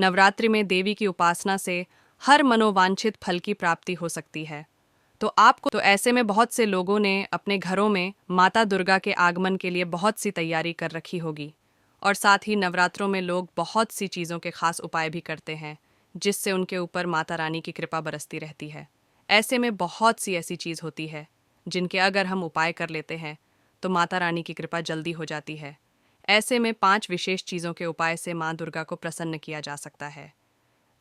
नवरात्रि में देवी की उपासना से हर मनोवांछित फल की प्राप्ति हो सकती है। तो ऐसे में बहुत से लोगों ने अपने घरों में माता दुर्गा के आगमन के लिए बहुत सी तैयारी कर रखी होगी और साथ ही नवरात्रों में लोग बहुत सी चीज़ों के खास उपाय भी करते हैं जिससे उनके ऊपर माता रानी की कृपा बरसती रहती है। ऐसे में बहुत सी ऐसी चीज़ होती है जिनके अगर हम उपाय कर लेते हैं तो माता रानी की कृपा जल्दी हो जाती है। ऐसे में 5 विशेष चीज़ों के उपाय से माँ दुर्गा को प्रसन्न किया जा सकता है।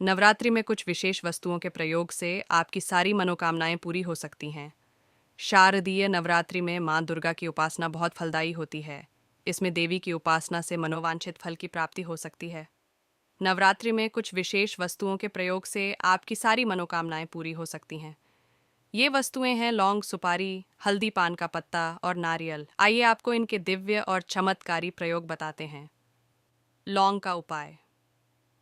नवरात्रि में कुछ विशेष वस्तुओं के प्रयोग से आपकी सारी मनोकामनाएं पूरी हो सकती हैं। शारदीय नवरात्रि में माँ दुर्गा की उपासना बहुत फलदायी होती है। इसमें देवी की उपासना से मनोवांछित फल की प्राप्ति हो सकती है। नवरात्रि में कुछ विशेष वस्तुओं के प्रयोग से आपकी सारी मनोकामनाएं पूरी हो सकती हैं। ये वस्तुएं हैं लौंग, सुपारी, हल्दी, पान का पत्ता और नारियल। आइए आपको इनके दिव्य और चमत्कारी प्रयोग बताते हैं। लौंग का उपाय।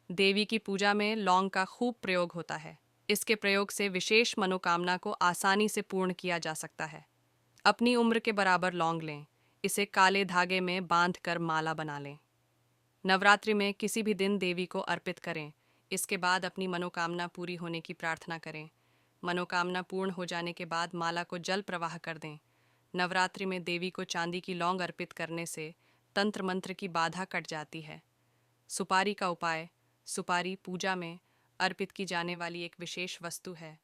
देवी की पूजा में लौंग का खूब प्रयोग होता है। इसके प्रयोग से विशेष मनोकामना को आसानी से पूर्ण किया जा सकता है। अपनी उम्र के बराबर लौंग लें, इसे काले धागे में बांध कर माला बना लें। नवरात्रि में किसी भी दिन देवी को अर्पित करें। इसके बाद अपनी मनोकामना पूरी होने की प्रार्थना करें। मनोकामना पूर्ण हो जाने के बाद माला को जल प्रवाह कर दें। नवरात्रि में देवी को चांदी की लौंग अर्पित करने से तंत्र मंत्र की बाधा कट जाती है। सुपारी का उपाय। सुपारी पूजा में अर्पित की जाने वाली एक विशेष वस्तु है।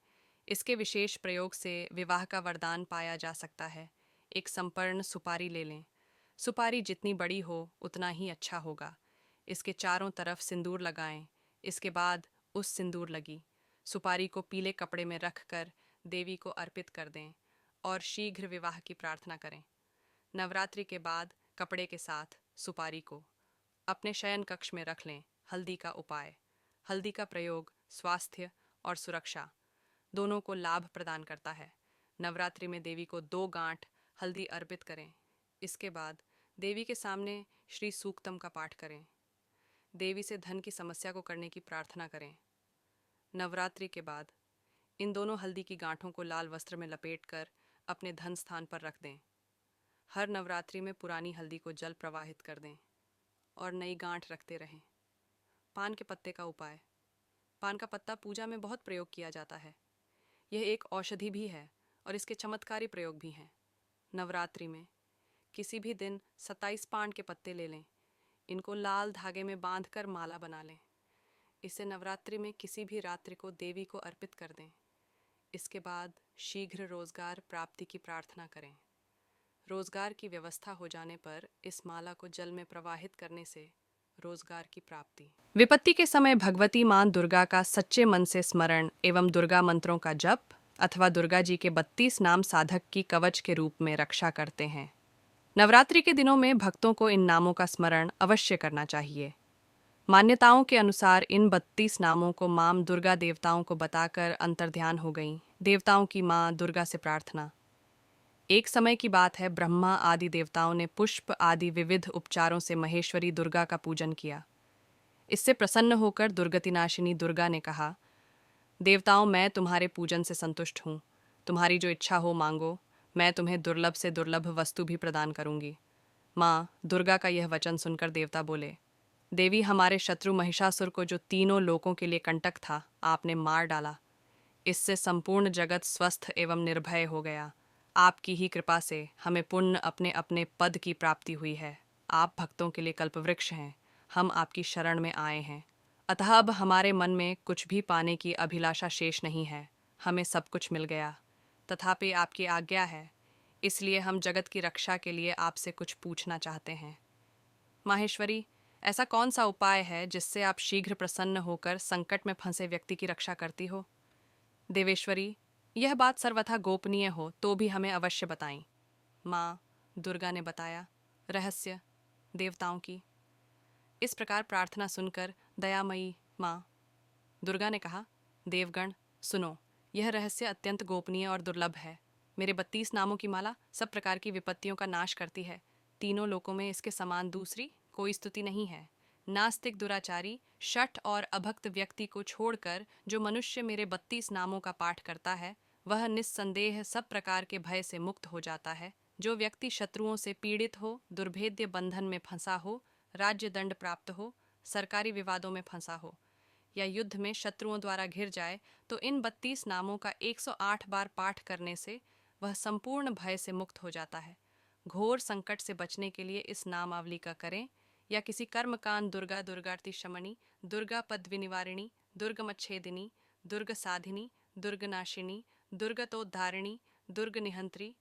इसके विशेष प्रयोग से विवाह का वरदान पाया जा सकता है। एक संपूर्ण सुपारी ले लें। सुपारी जितनी बड़ी हो उतना ही अच्छा होगा। इसके चारों तरफ सिंदूर लगाएं। इसके बाद उस सिंदूर लगी सुपारी को पीले कपड़े में रखकर देवी को अर्पित कर दें और शीघ्र विवाह की प्रार्थना करें। नवरात्रि के बाद कपड़े के साथ सुपारी को अपने शयन कक्ष में रख लें। हल्दी का उपाय। हल्दी का प्रयोग स्वास्थ्य और सुरक्षा दोनों को लाभ प्रदान करता है। नवरात्रि में देवी को 2 गांठ हल्दी अर्पित करें। इसके बाद देवी के सामने श्री सूक्तम का पाठ करें। देवी से धन की समस्या को करने की प्रार्थना करें। नवरात्रि के बाद इन दोनों हल्दी की गांठों को लाल वस्त्र में लपेटकर अपने धन स्थान पर रख दें। हर नवरात्रि में पुरानी हल्दी को जल प्रवाहित कर दें और नई गांठ रखते रहें। पान के पत्ते का उपाय। पान का पत्ता पूजा में बहुत प्रयोग किया जाता है। यह एक औषधि भी है और इसके चमत्कारी प्रयोग भी हैं। नवरात्रि में किसी भी दिन 27 पान के पत्ते ले लें। इनको लाल धागे में बांधकर माला बना लें। इसे नवरात्रि में किसी भी रात्रि को देवी को अर्पित कर दें। इसके बाद शीघ्र रोजगार प्राप्ति की प्रार्थना करें। रोजगार की व्यवस्था हो जाने पर इस माला को जल में प्रवाहित करने से रोजगार की प्राप्ति। विपत्ति के समय भगवती मां दुर्गा का सच्चे मन से स्मरण एवं दुर्गा मंत्रों का जप अथवा दुर्गा जी के 32 नाम साधक की कवच के रूप में रक्षा करते हैं। नवरात्रि के दिनों में भक्तों को इन नामों का स्मरण अवश्य करना चाहिए। मान्यताओं के अनुसार इन 32 नामों को मां दुर्गा देवताओं को बताकर अंतर्ध्यान हो गईं। देवताओं की मां दुर्गा से प्रार्थना। एक समय की बात है, ब्रह्मा आदि देवताओं ने पुष्प आदि विविध उपचारों से महेश्वरी दुर्गा का पूजन किया। इससे प्रसन्न होकर दुर्गतिनाशिनी दुर्गा ने कहा, देवताओं, मैं तुम्हारे पूजन से संतुष्ट हूँ। तुम्हारी जो इच्छा हो मांगो, मैं तुम्हें दुर्लभ से दुर्लभ वस्तु भी प्रदान करूंगी। माँ दुर्गा का यह वचन सुनकर देवता बोले, देवी, हमारे शत्रु महिषासुर को जो तीनों लोकों के लिए कंटक था, आपने मार डाला। इससे संपूर्ण जगत स्वस्थ एवं निर्भय हो गया। आपकी ही कृपा से हमें पुण्य अपने अपने पद की प्राप्ति हुई है। आप भक्तों के लिए कल्पवृक्ष हैं। हम आपकी शरण में आए हैं। अतः अब हमारे मन में कुछ भी पाने की अभिलाषा शेष नहीं है। हमें सब कुछ मिल गया। तथापि आपकी आज्ञा है, इसलिए हम जगत की रक्षा के लिए आपसे कुछ पूछना चाहते हैं। माहेश्वरी, ऐसा कौन सा उपाय है जिससे आप शीघ्र प्रसन्न होकर संकट में फंसे व्यक्ति की रक्षा करती हो? देवेश्वरी, यह बात सर्वथा गोपनीय हो तो भी हमें अवश्य बताएं। माँ दुर्गा ने बताया, रहस्य देवताओं की। इस प्रकार प्रार्थना सुनकर दयामयी माँ दुर्गा ने कहा, देवगण सुनो, यह रहस्य अत्यंत गोपनीय और दुर्लभ है। मेरे 32 नामों की माला सब प्रकार की विपत्तियों का नाश करती है। तीनों लोकों में इसके समान दूसरी कोई स्तुति नहीं है। नास्तिक, दुराचारी, शठ और अभक्त व्यक्ति को छोड़कर जो मनुष्य मेरे 32 नामों का पाठ करता है, वह निस्संदेह सब प्रकार के भय से मुक्त हो जाता है। जो व्यक्ति शत्रुओं से पीड़ित हो, दुर्भेद्य बंधन में फंसा हो, राज्य दंड प्राप्त हो, सरकारी विवादों में फंसा हो, या युद्ध में शत्रुओं द्वारा घिर जाए तो इन 32 नामों का 108 बार पाठ करने से वह संपूर्ण भय से मुक्त हो जाता है। घोर संकट से बचने के लिए इस नामावली का करें, या किसी कर्मकांड दुर्गा दुर्गार्ति शमनी, दुर्गा पद्विनिवारिणी, दुर्गमच्छेदिनी, दुर्ग साधिनी, दुर्गनाशिनी, दुर्गतोद्धारिणी, दुर्ग निहंत्री,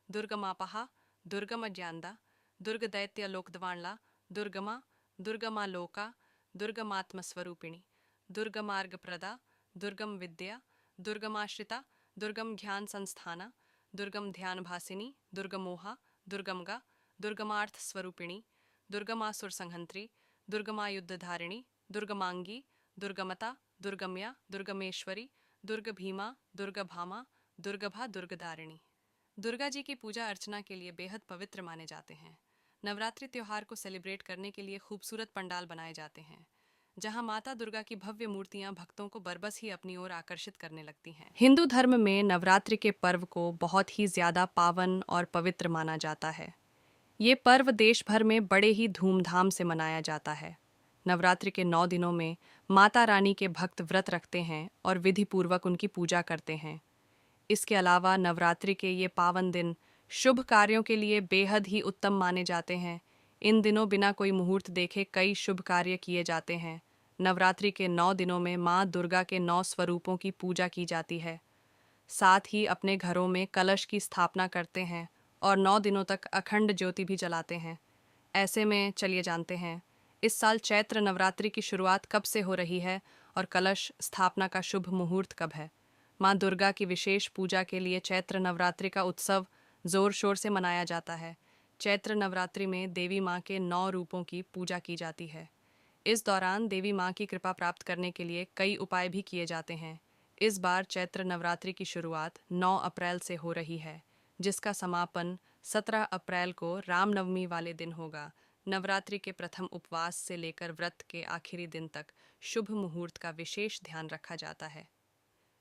दुर्गमापहा, दुर्गमज्ञानदा, दुर्ग दैत्य लोकद्वाणला, दुर्गमा, दुर्गमा लोका, दुर्गमात्मस्वरूपिणी, दुर्गमार्गप्रदा, दुर्गम विद्या, दुर्गमाश्रिता, दुर्गम ध्यान संस्थाना, दुर्गम ध्यान भासिनी, दुर्गमोहा, दुर्गमगा, दुर्गमार्थ स्वरूपिणी, दुर्गमासुर संहंत्री, दुर्गमायुद्धधारिणी, दुर्गमांगी, दुर्गमता, दुर्गम्या, दुर्गमेश्वरी, दुर्ग भीमा, दुर्गभामा, दुर्गभा, दुर्गदारिणी। दुर्गा जी की पूजा अर्चना के लिए बेहद पवित्र माने जाते हैं। नवरात्रि त्योहार को सेलिब्रेट करने के लिए खूबसूरत पंडाल बनाए जाते हैं, जहां माता दुर्गा की भव्य मूर्तियां भक्तों को बरबस ही अपनी ओर आकर्षित करने लगती हैं। हिंदू धर्म में नवरात्रि के पर्व को बहुत ही ज्यादा पावन और पवित्र माना जाता है। ये पर्व देश भर में बड़े ही धूमधाम से मनाया जाता है। नवरात्रि के 9 दिनों में माता रानी के भक्त व्रत रखते हैं और विधि पूर्वक उनकी पूजा करते हैं। इसके अलावा नवरात्रि के ये पावन दिन शुभ कार्यों के लिए बेहद ही उत्तम माने जाते हैं। इन दिनों बिना कोई मुहूर्त देखे कई शुभ कार्य किए जाते हैं। नवरात्रि के 9 दिनों में माँ दुर्गा के 9 स्वरूपों की पूजा की जाती है। साथ ही अपने घरों में कलश की स्थापना करते हैं और 9 दिनों तक अखंड ज्योति भी जलाते हैं। ऐसे में चलिए जानते हैं इस साल चैत्र नवरात्रि की शुरुआत कब से हो रही है और कलश स्थापना का शुभ मुहूर्त कब है। माँ दुर्गा की विशेष पूजा के लिए चैत्र नवरात्रि का उत्सव जोर शोर से मनाया जाता है। चैत्र नवरात्रि में देवी माँ के 9 रूपों की पूजा की जाती है। इस दौरान देवी माँ की कृपा प्राप्त करने के लिए कई उपाय भी किए जाते हैं। इस बार चैत्र नवरात्रि की शुरुआत 9 अप्रैल से हो रही है, जिसका समापन 17 अप्रैल को रामनवमी वाले दिन होगा। नवरात्रि के प्रथम उपवास से लेकर व्रत के आखिरी दिन तक शुभ मुहूर्त का विशेष ध्यान रखा जाता है।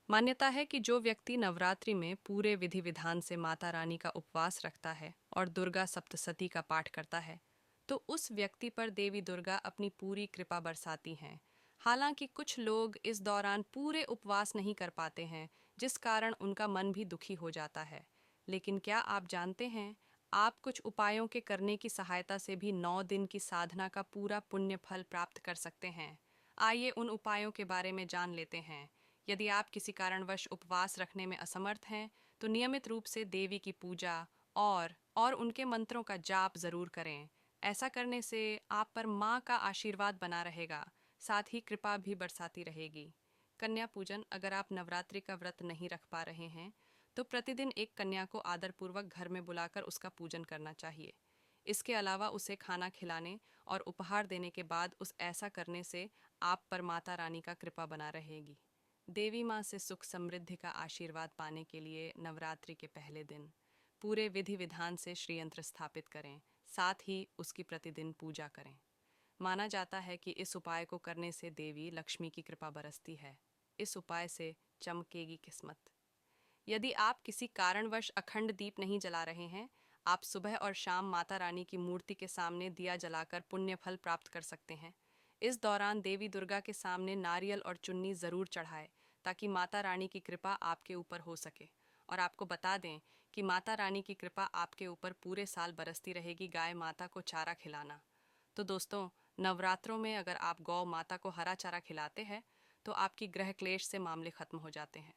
मान्यता है कि जो व्यक्ति नवरात्रि में पूरे विधि विधान से माता रानी का उपवास रखता है और दुर्गा सप्तशती का पाठ करता है, तो उस व्यक्ति पर देवी दुर्गा अपनी पूरी कृपा बरसाती हैं। हालांकि कुछ लोग इस दौरान पूरे उपवास नहीं कर पाते हैं, जिस कारण उनका मन भी दुखी हो जाता है। लेकिन क्या आप जानते हैं, आप कुछ उपायों के करने की सहायता से भी 9 दिन की साधना का पूरा पुण्य फल प्राप्त कर सकते हैं। आइए उन उपायों के बारे में जान लेते हैं। यदि आप किसी कारणवश उपवास रखने में असमर्थ हैं, तो नियमित रूप से देवी की पूजा और उनके मंत्रों का जाप जरूर करें। ऐसा करने से आप पर माँ का आशीर्वाद बना रहेगा, साथ ही कृपा भी बरसाती रहेगी। कन्या पूजन। अगर आप नवरात्रि का व्रत नहीं रख पा रहे हैं, तो प्रतिदिन एक कन्या को आदरपूर्वक घर में बुलाकर उसका पूजन करना चाहिए। इसके अलावा उसे खाना खिलाने और उपहार देने के बाद ऐसा करने से आप पर माता रानी का कृपा बना रहेगी। देवी माँ से सुख समृद्धि का आशीर्वाद पाने के लिए नवरात्रि के पहले दिन पूरे विधि विधान से श्रीयंत्र स्थापित करें, साथ ही उसकी प्रतिदिन पूजा करें। माना जाता है कि इस उपाय को करने से देवी लक्ष्मी की कृपा बरसती है। इस उपाय से चमकेगी किस्मत। यदि आप किसी कारणवश अखंड दीप नहीं जला रहे हैं, आप सुबह और शाम माता रानी की मूर्ति के सामने दिया जलाकर पुण्य फल प्राप्त कर सकते हैं। इस दौरान देवी दुर्गा के सामने नारियल और चुन्नी जरूर चढ़ाएं, ताकि माता रानी की कृपा आपके ऊपर हो सके। और आपको बता दें कि माता रानी की कृपा आपके ऊपर पूरे साल बरसती रहेगी। गाय माता को चारा खिलाना। तो दोस्तों, नवरात्रों में अगर आप गौ माता को हरा चारा खिलाते हैं, तो आपकी ग्रह क्लेश से मामले खत्म हो जाते हैं।